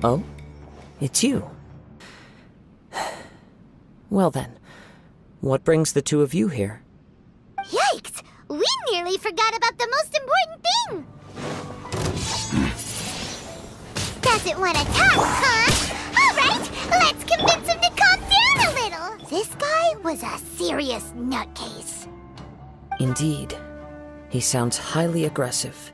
Oh? It's you. Well then, what brings the two of you here? Yikes! We nearly forgot about the most important thing! Doesn't want to talk, huh? Alright, let's convince him to calm down a little! This guy was a serious nutcase. Indeed. He sounds highly aggressive.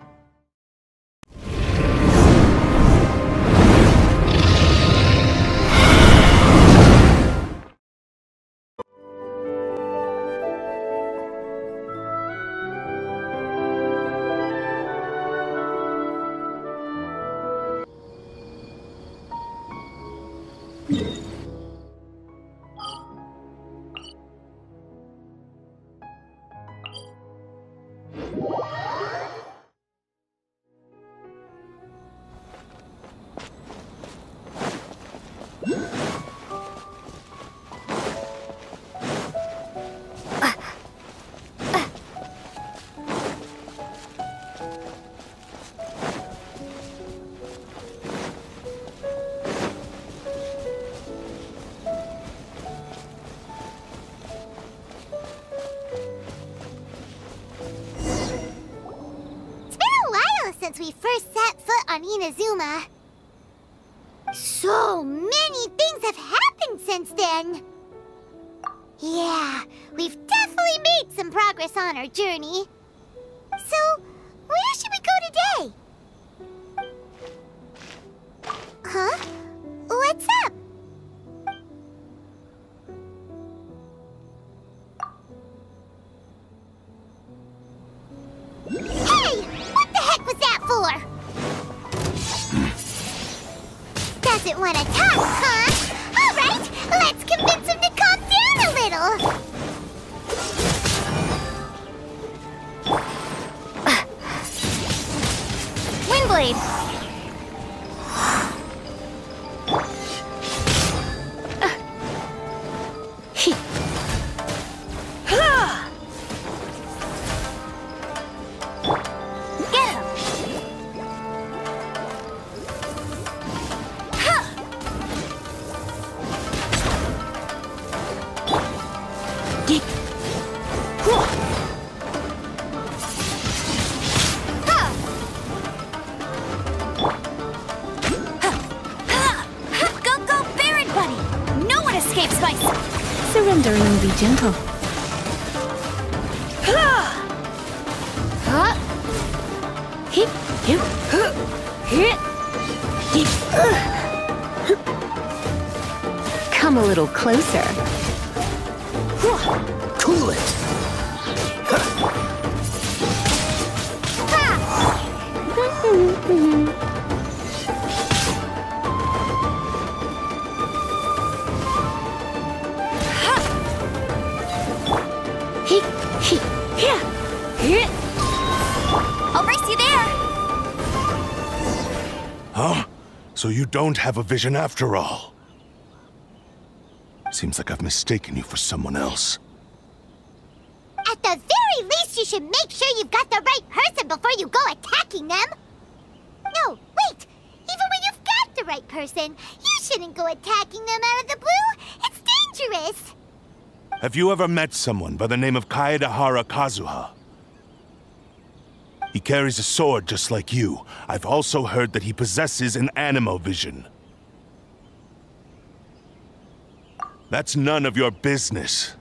Since we first set foot on Inazuma. So many things have happened since then. Yeah, we've definitely made some progress on our journey. So, where should we go today? Huh? What's up? Hey! What the heck was that for? Doesn't want to talk, huh? Alright, let's convince him to calm down a little. Windblade! Surrendering and be gentle. Come a little closer. Cool it! I'll brace you there! Huh? So you don't have a vision after all? Seems like I've mistaken you for someone else. At the very least, you should make sure you've got the right person before you go attacking them! No, wait! Even when you've got the right person, you shouldn't go attacking them out of the blue! It's dangerous! Have you ever met someone by the name of Kaedehara Kazuha? He carries a sword just like you. I've also heard that he possesses an Anemo vision. That's none of your business.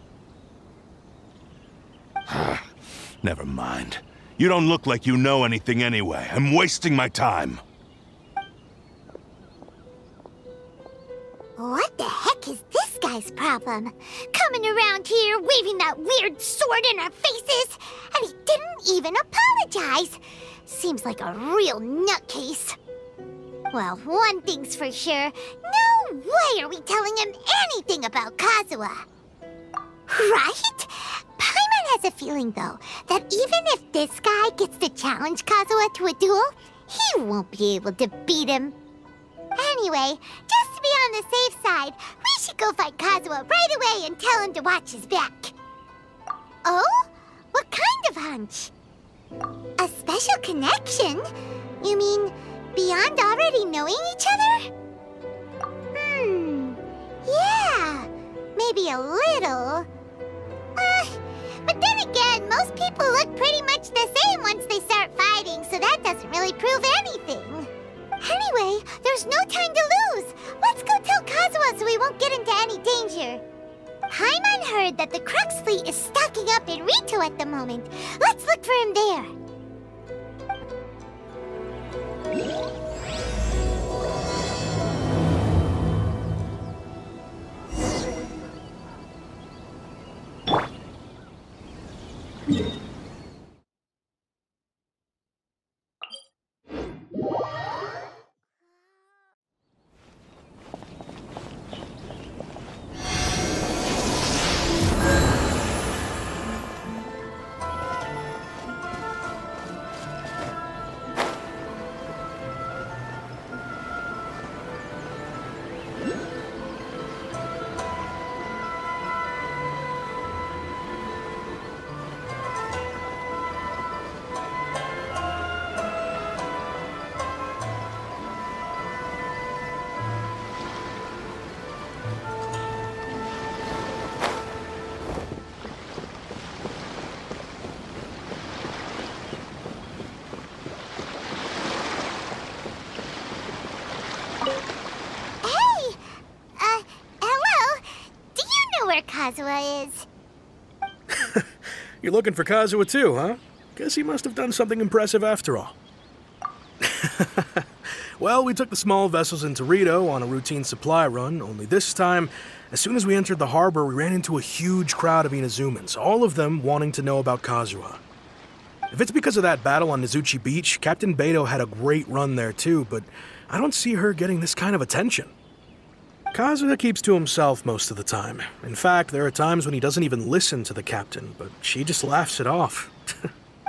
Never mind. You don't look like you know anything anyway. I'm wasting my time. What the heck is this guy's problem? Coming around here, waving that weird sword in our faces, and he didn't even apologize. Seems like a real nutcase. Well, one thing's for sure, no way are we telling him anything about Kazuha. Right? Paimon has a feeling, though, that even if this guy gets to challenge Kazuha to a duel, he won't be able to beat him. Anyway, just to be on the safe side, we should go find Kazuha right away and tell him to watch his back. Oh? What kind of hunch? A special connection? You mean, beyond already knowing each other? maybe a little. But then again, most people look pretty much the same once they start fighting, so that doesn't really prove anything. Anyway, there's no time to lose. Let's go tell Kazuha so we won't get into any danger. Paimon heard that the Crux fleet is stocking up in Ritou at the moment. Let's look for him there. Kazuha is. You're looking for Kazuha too, huh? Guess he must have done something impressive after all. Well, we took the small vessels into Ritou on a routine supply run, only this time, as soon as we entered the harbor, we ran into a huge crowd of Inazumans, all of them wanting to know about Kazuha. If it's because of that battle on Nizuchi Beach, Captain Beidou had a great run there too, but I don't see her getting this kind of attention. Kazuha keeps to himself most of the time. In fact, there are times when he doesn't even listen to the captain, but she just laughs it off.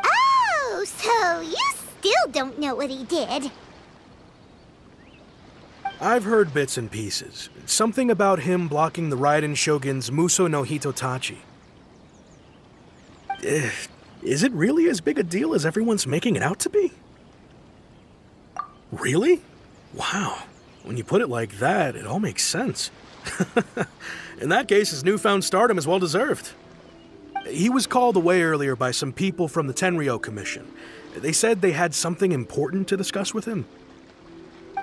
Oh, so you still don't know what he did? I've heard bits and pieces. Something about him blocking the Raiden Shogun's Muso no Hitotachi. Is it really as big a deal as everyone's making it out to be? Really? Wow. When you put it like that, it all makes sense. In that case, his newfound stardom is well deserved. He was called away earlier by some people from the Tenryou Commission. They said they had something important to discuss with him.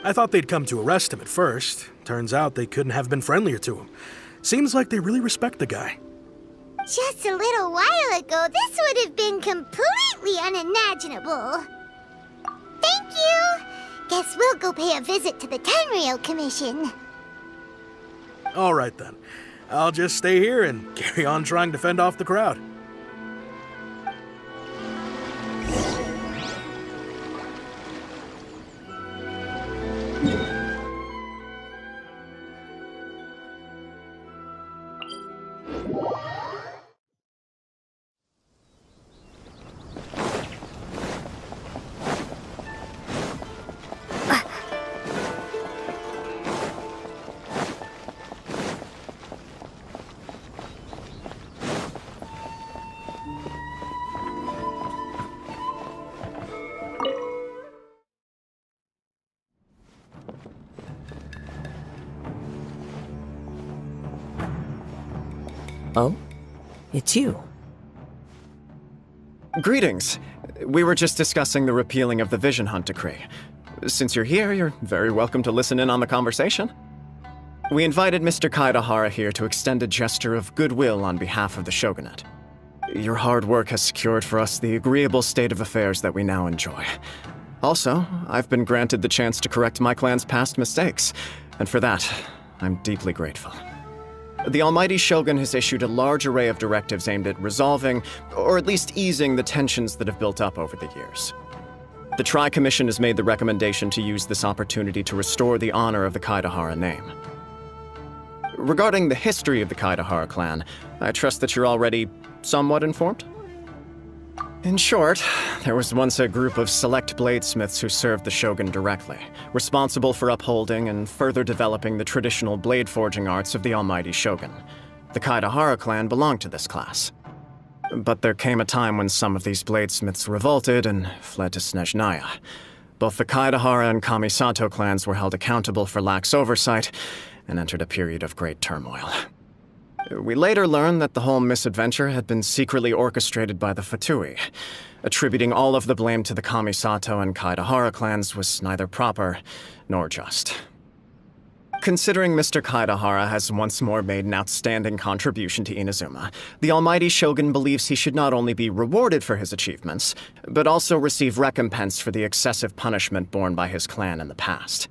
I thought they'd come to arrest him at first. Turns out they couldn't have been friendlier to him. Seems like they really respect the guy. Just a little while ago, this would have been completely unimaginable. Thank you! Guess we'll go pay a visit to the Tenryou Commission. All right then. I'll just stay here and carry on trying to fend off the crowd. Oh? It's you. Greetings. We were just discussing the repealing of the Vision Hunt decree. Since you're here, you're very welcome to listen in on the conversation. We invited Mr. Kaidahara here to extend a gesture of goodwill on behalf of the Shogunate. Your hard work has secured for us the agreeable state of affairs that we now enjoy. Also, I've been granted the chance to correct my clan's past mistakes, and for that, I'm deeply grateful. The Almighty Shogun has issued a large array of directives aimed at resolving, or at least easing, the tensions that have built up over the years. The Tri-Commission has made the recommendation to use this opportunity to restore the honor of the Kaidahara name. Regarding the history of the Kaidahara clan, I trust that you're already somewhat informed? In short, there was once a group of select bladesmiths who served the Shogun directly, responsible for upholding and further developing the traditional blade forging arts of the Almighty Shogun. The Kaidahara clan belonged to this class. But there came a time when some of these bladesmiths revolted and fled to Snezhnaya. Both the Kaidahara and Kamisato clans were held accountable for lax oversight and entered a period of great turmoil. We later learned that the whole misadventure had been secretly orchestrated by the Fatui. Attributing all of the blame to the Kamisato and Kaedahara clans was neither proper nor just. Considering Mr. Kaedahara has once more made an outstanding contribution to Inazuma, the Almighty Shogun believes he should not only be rewarded for his achievements, but also receive recompense for the excessive punishment borne by his clan in the past.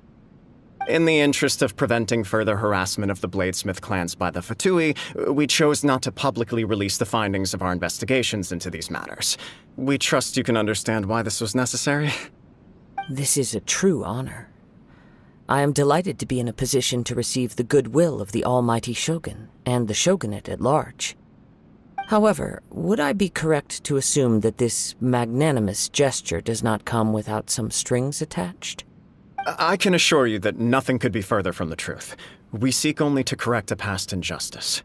In the interest of preventing further harassment of the Bladesmith clans by the Fatui, we chose not to publicly release the findings of our investigations into these matters. We trust you can understand why this was necessary. This is a true honor. I am delighted to be in a position to receive the goodwill of the Almighty Shogun and the Shogunate at large. However, would I be correct to assume that this magnanimous gesture does not come without some strings attached? I can assure you that nothing could be further from the truth. We seek only to correct a past injustice.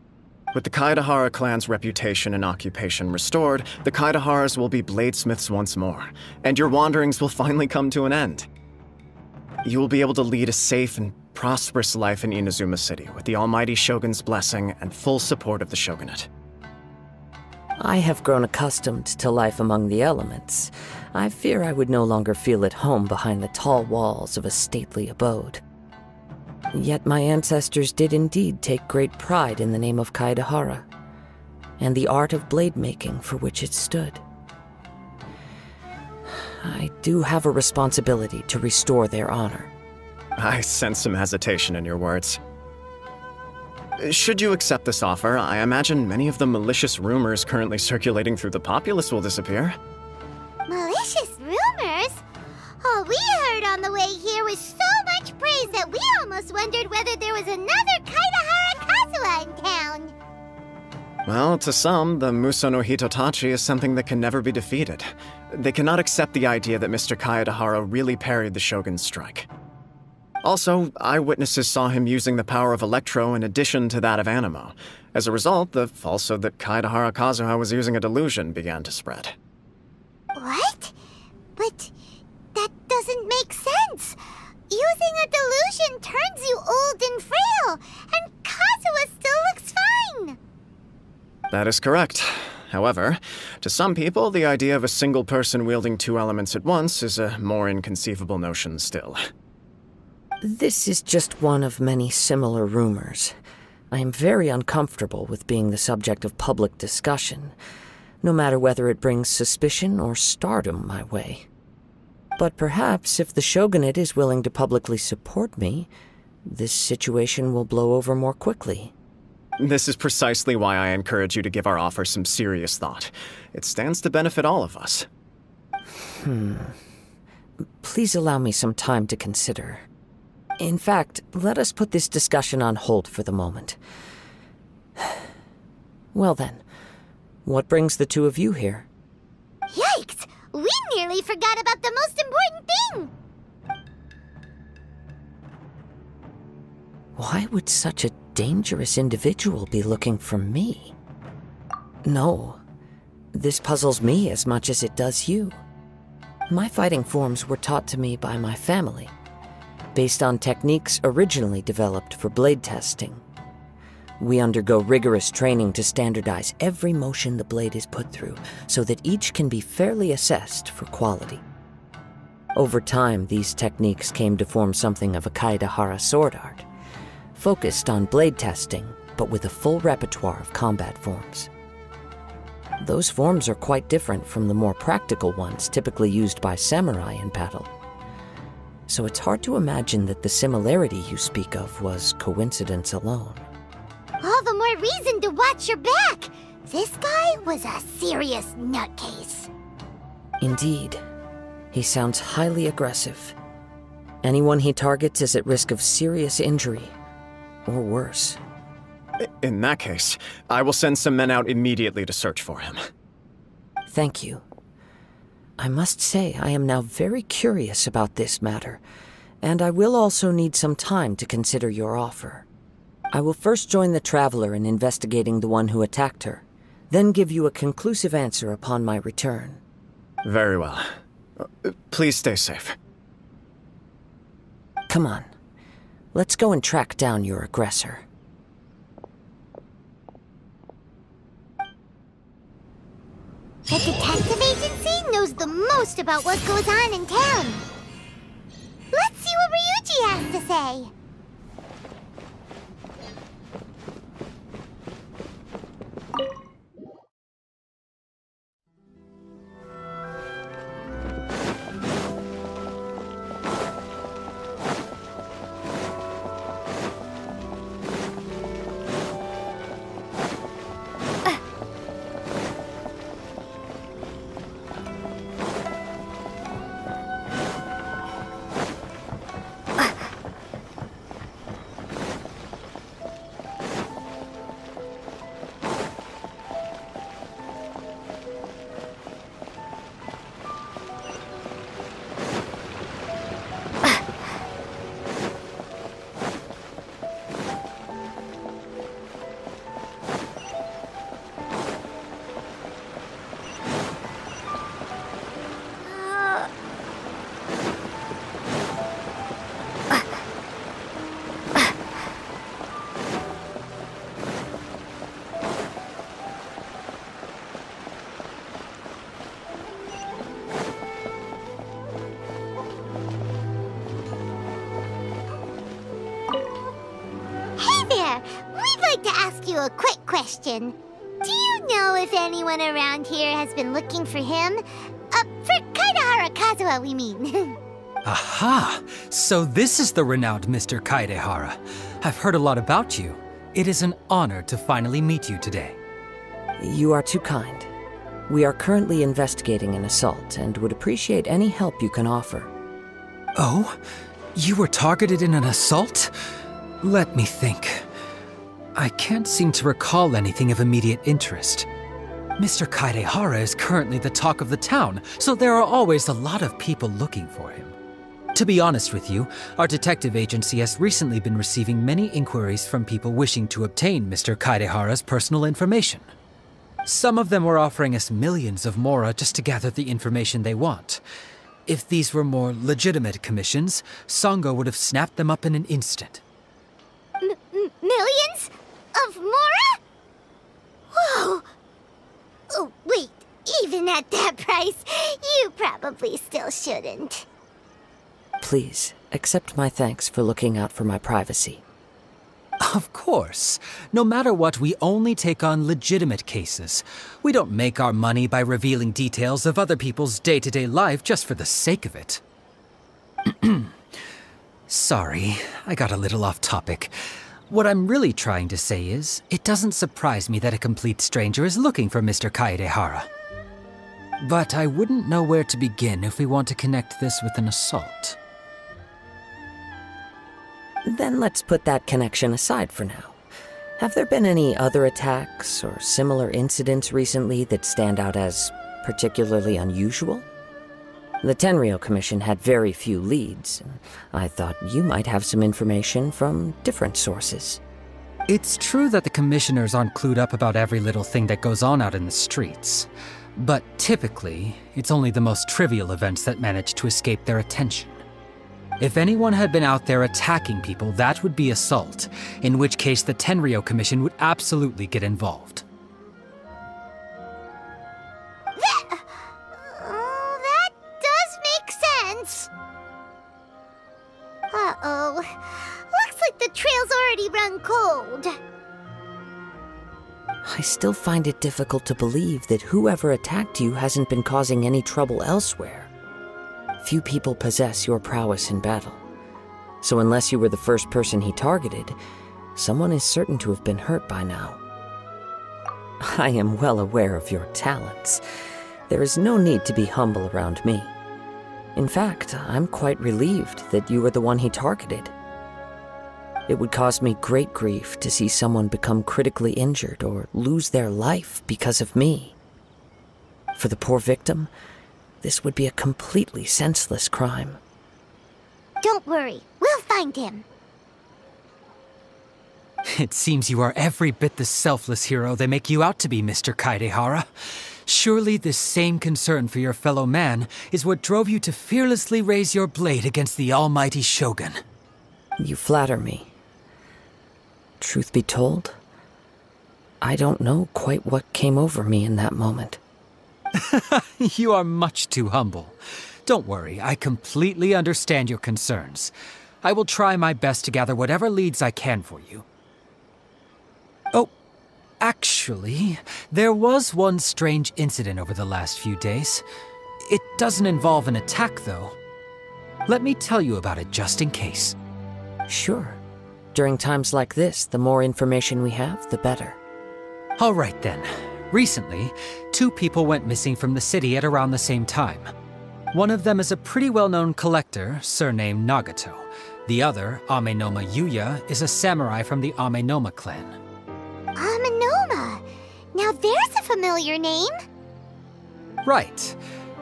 With the Kaedahara clan's reputation and occupation restored, the Kaedaharas will be bladesmiths once more, and your wanderings will finally come to an end. You will be able to lead a safe and prosperous life in Inazuma City with the Almighty Shogun's blessing and full support of the Shogunate. I have grown accustomed to life among the elements. I fear I would no longer feel at home behind the tall walls of a stately abode. Yet my ancestors did indeed take great pride in the name of Kaedahara, and the art of blade making for which it stood. I do have a responsibility to restore their honor. I sense some hesitation in your words. Should you accept this offer, I imagine many of the malicious rumors currently circulating through the populace will disappear. Malicious rumors? All we heard on the way here was so much praise that we almost wondered whether there was another Kaedahara Kazuha in town. Well, to some, the Muso no Hitotachi is something that can never be defeated. They cannot accept the idea that Mr. Kaedahara really parried the Shogun's strike. Also, eyewitnesses saw him using the power of Electro in addition to that of Anemo. As a result, the falsehood that Kaedahara Kazuha was using a delusion began to spread. What? But that doesn't make sense. Using a delusion turns you old and frail, and Kazuha still looks fine. That is correct. However, to some people, the idea of a single person wielding two elements at once is a more inconceivable notion still. This is just one of many similar rumors. I am very uncomfortable with being the subject of public discussion, no matter whether it brings suspicion or stardom my way. But perhaps if the Shogunate is willing to publicly support me, this situation will blow over more quickly. This is precisely why I encourage you to give our offer some serious thought. It stands to benefit all of us. Please allow me some time to consider. In fact, let us put this discussion on hold for the moment. Well then, what brings the two of you here? Yikes! We nearly forgot about the most important thing! Why would such a dangerous individual be looking for me? No, this puzzles me as much as it does you. My fighting forms were taught to me by my family, based on techniques originally developed for blade testing. We undergo rigorous training to standardize every motion the blade is put through, so that each can be fairly assessed for quality. Over time, these techniques came to form something of a Kaedahara sword art, focused on blade testing, but with a full repertoire of combat forms. Those forms are quite different from the more practical ones typically used by samurai in battle. So it's hard to imagine that the similarity you speak of was coincidence alone. All the more reason to watch your back! This guy was a serious nutcase. Indeed. He sounds highly aggressive. Anyone he targets is at risk of serious injury, or worse. In that case, I will send some men out immediately to search for him. Thank you. I must say I am now very curious about this matter, and I will also need some time to consider your offer. I will first join the Traveler in investigating the one who attacked her, then give you a conclusive answer upon my return. Very well. Please stay safe. Come on. Let's go and track down your aggressor. knows the most about what goes on in town. Let's see what Ryuji has to say. A quick question. Do you know if anyone around here has been looking for him? For Kaidehara Kazuha, we mean. Aha! So this is the renowned Mr. Kaidehara. I've heard a lot about you. It is an honor to finally meet you today. You are too kind. We are currently investigating an assault and would appreciate any help you can offer. Oh? You were targeted in an assault? Let me think. I can't seem to recall anything of immediate interest. Mr. Kaidehara is currently the talk of the town, so there are always a lot of people looking for him. To be honest with you, our detective agency has recently been receiving many inquiries from people wishing to obtain Mr. Kaidehara's personal information. Some of them were offering us millions of mora just to gather the information they want. If these were more legitimate commissions, Sango would have snapped them up in an instant. Millions? Of mora? Whoa! Oh, wait, even at that price, you probably still shouldn't. Please, accept my thanks for looking out for my privacy. Of course. No matter what, we only take on legitimate cases. We don't make our money by revealing details of other people's day-to-day life just for the sake of it. Sorry, I got a little off topic. What I'm really trying to say is, it doesn't surprise me that a complete stranger is looking for Mr. Kaidehara. But I wouldn't know where to begin if we want to connect this with an assault. Then let's put that connection aside for now. Have there been any other attacks or similar incidents recently that stand out as particularly unusual? The Tenryou Commission had very few leads. I thought you might have some information from different sources. It's true that the commissioners aren't clued up about every little thing that goes on out in the streets. But typically, it's only the most trivial events that manage to escape their attention. If anyone had been out there attacking people, that would be assault, in which case the Tenryou Commission would absolutely get involved. That does make sense. Uh-oh. Looks like the trail's already run cold. I still find it difficult to believe that whoever attacked you hasn't been causing any trouble elsewhere. Few people possess your prowess in battle. So unless you were the first person he targeted, someone is certain to have been hurt by now. I am well aware of your talents. There is no need to be humble around me. In fact, I'm quite relieved that you were the one he targeted. It would cause me great grief to see someone become critically injured or lose their life because of me. For the poor victim, this would be a completely senseless crime. Don't worry, we'll find him. It seems you are every bit the selfless hero they make you out to be, Mr. Kaidehara. Surely this same concern for your fellow man is what drove you to fearlessly raise your blade against the almighty Shogun. You flatter me. Truth be told, I don't know quite what came over me in that moment. You are much too humble. Don't worry, I completely understand your concerns. I will try my best to gather whatever leads I can for you. Oh, actually, there was one strange incident over the last few days. It doesn't involve an attack, though. Let me tell you about it just in case. Sure. During times like this, the more information we have, the better. All right then. Recently, 2 people went missing from the city at around the same time. One of them is a pretty well-known collector, surnamed Nagato. The other, Amenoma Yuya, is a samurai from the Amenoma clan. Amenoma! Now there's a familiar name! Right.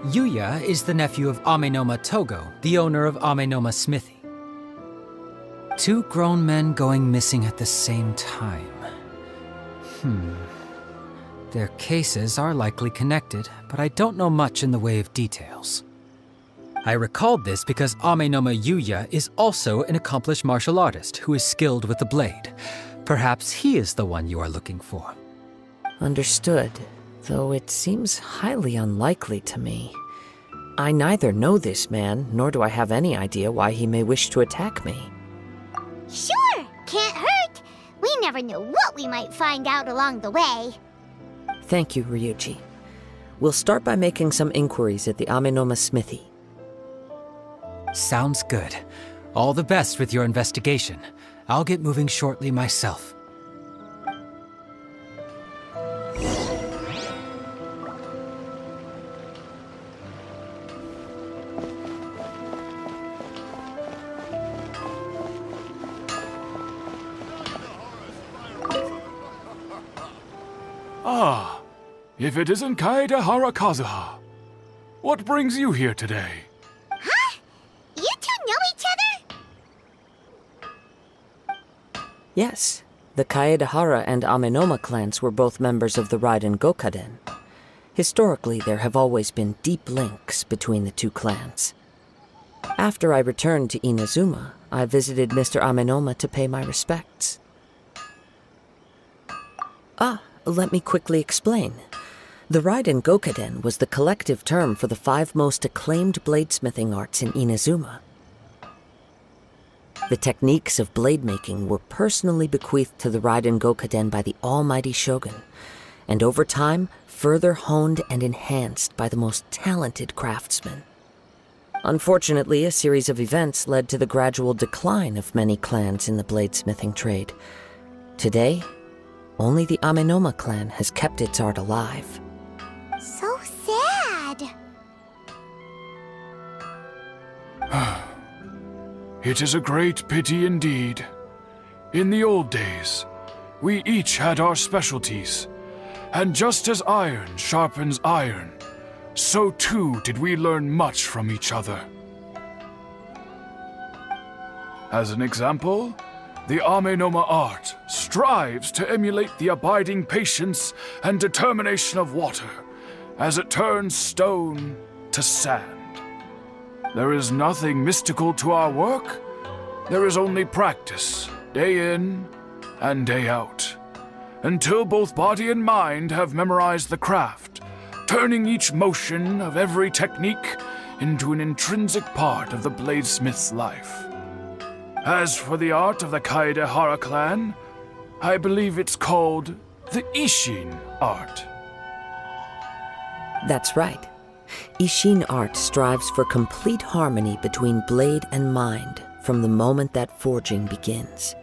Yuya is the nephew of Amenoma Tougo, the owner of Amenoma Smithy. 2 grown men going missing at the same time. Their cases are likely connected, but I don't know much in the way of details. I recalled this because Amenoma Yuya is also an accomplished martial artist who is skilled with the blade. Perhaps he is the one you are looking for. Understood, though it seems highly unlikely to me. I neither know this man, nor do I have any idea why he may wish to attack me. Sure, can't hurt. We never know what we might find out along the way. Thank you, Ryuji. We'll start by making some inquiries at the Amenoma Smithy. Sounds good. All the best with your investigation. I'll get moving shortly myself. Ah, if it isn't Kaedehara Kazuha. What brings you here today? Huh? You 2 know each other? Yes, the Kaedehara and Amenoma clans were both members of the Raiden Gokaden. Historically, there have always been deep links between the 2 clans. After I returned to Inazuma, I visited Mr. Amenoma to pay my respects. Let me quickly explain. The Raiden Gokaden was the collective term for the 5 most acclaimed bladesmithing arts in Inazuma. The techniques of blade making were personally bequeathed to the Raiden Gokaden by the almighty Shogun, and over time, further honed and enhanced by the most talented craftsmen. Unfortunately, a series of events led to the gradual decline of many clans in the bladesmithing trade. Today, only the Amenoma clan has kept its art alive. So sad. It is a great pity indeed. In the old days, we each had our specialties, and just as iron sharpens iron, so too did we learn much from each other. As an example, the Amenoma art strives to emulate the abiding patience and determination of water as it turns stone to sand. There is nothing mystical to our work. There is only practice, day in and day out, until both body and mind have memorized the craft, turning each motion of every technique into an intrinsic part of the bladesmith's life. As for the art of the Kaedehara clan, I believe it's called the Ishin art. That's right. Ishin art strives for complete harmony between blade and mind from the moment that forging begins.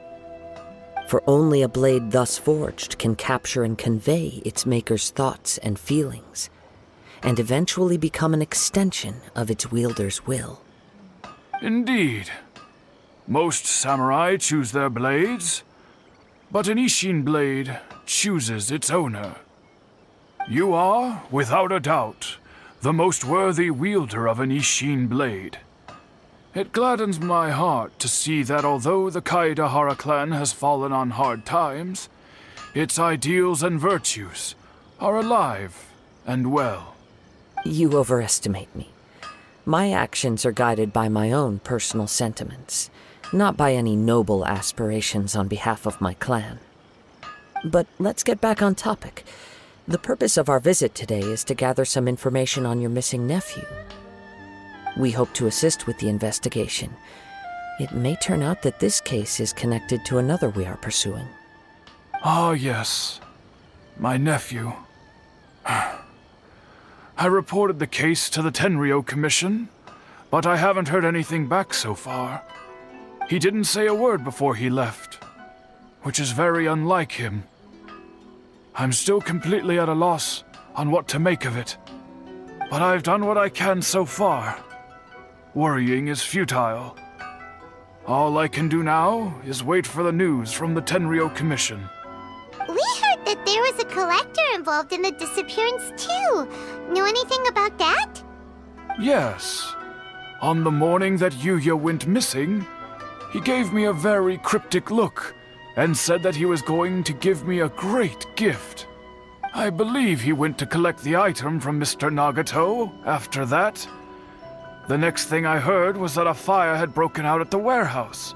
For only a blade thus forged can capture and convey its maker's thoughts and feelings, and eventually become an extension of its wielder's will. Indeed. Most samurai choose their blades, but an Ishin blade chooses its owner. You are, without a doubt, the most worthy wielder of an Ishin blade. It gladdens my heart to see that although the Kaedehara clan has fallen on hard times, its ideals and virtues are alive and well. You overestimate me. My actions are guided by my own personal sentiments, not by any noble aspirations on behalf of my clan. But let's get back on topic. The purpose of our visit today is to gather some information on your missing nephew. We hope to assist with the investigation. It may turn out that this case is connected to another we are pursuing. Ah, yes. My nephew. I reported the case to the Tenryou Commission, but I haven't heard anything back so far. He didn't say a word before he left, which is very unlike him. I'm still completely at a loss on what to make of it, but I've done what I can so far. Worrying is futile. All I can do now is wait for the news from the Tenryou Commission. We heard that there was a collector involved in the disappearance too. Know anything about that? Yes. On the morning that Yuya went missing, he gave me a very cryptic look and said that he was going to give me a great gift. I believe he went to collect the item from Mr. Nagato after that. The next thing I heard was that a fire had broken out at the warehouse,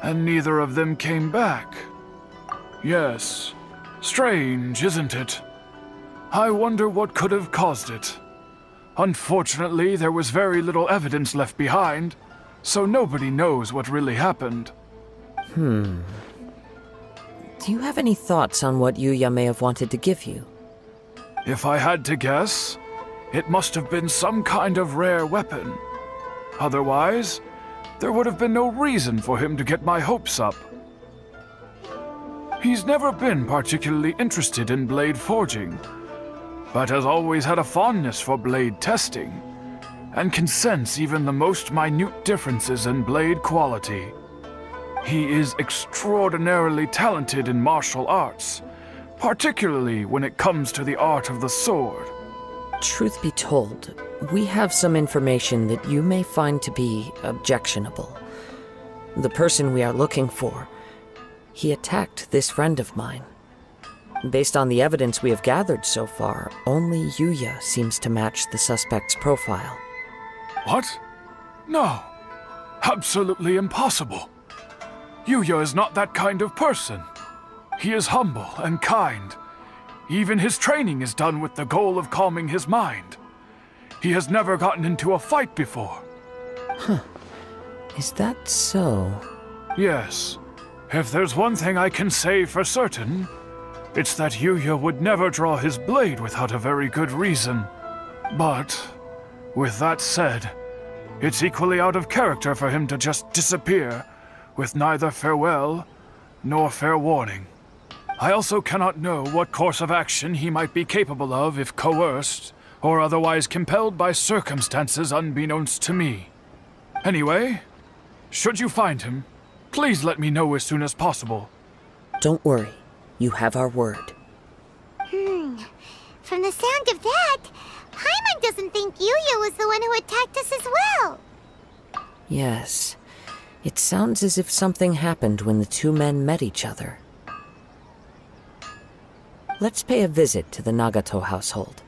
and neither of them came back. Yes, strange, isn't it? I wonder what could have caused it. Unfortunately, there was very little evidence left behind, so nobody knows what really happened. Do you have any thoughts on what Yuya may have wanted to give you? If I had to guess, it must have been some kind of rare weapon. Otherwise, there would have been no reason for him to get my hopes up. He's never been particularly interested in blade forging, but has always had a fondness for blade testing, and can sense even the most minute differences in blade quality. He is extraordinarily talented in martial arts, particularly when it comes to the art of the sword. Truth be told, we have some information that you may find to be objectionable. The person we are looking for, he attacked this friend of mine. Based on the evidence we have gathered so far, only Yuya seems to match the suspect's profile. What? No. Absolutely impossible. Yuya is not that kind of person. He is humble and kind. Even his training is done with the goal of calming his mind. He has never gotten into a fight before. Is that so? Yes. If there's one thing I can say for certain, it's that Yuya would never draw his blade without a very good reason. But, with that said, it's equally out of character for him to just disappear, with neither farewell nor fair warning. I also cannot know what course of action he might be capable of if coerced, or otherwise compelled by circumstances unbeknownst to me. Anyway, should you find him, please let me know as soon as possible. Don't worry. You have our word. From the sound of that, Paimon doesn't think Yuya was the one who attacked us as well. Yes. It sounds as if something happened when the two men met each other. Let's pay a visit to the Nagato household.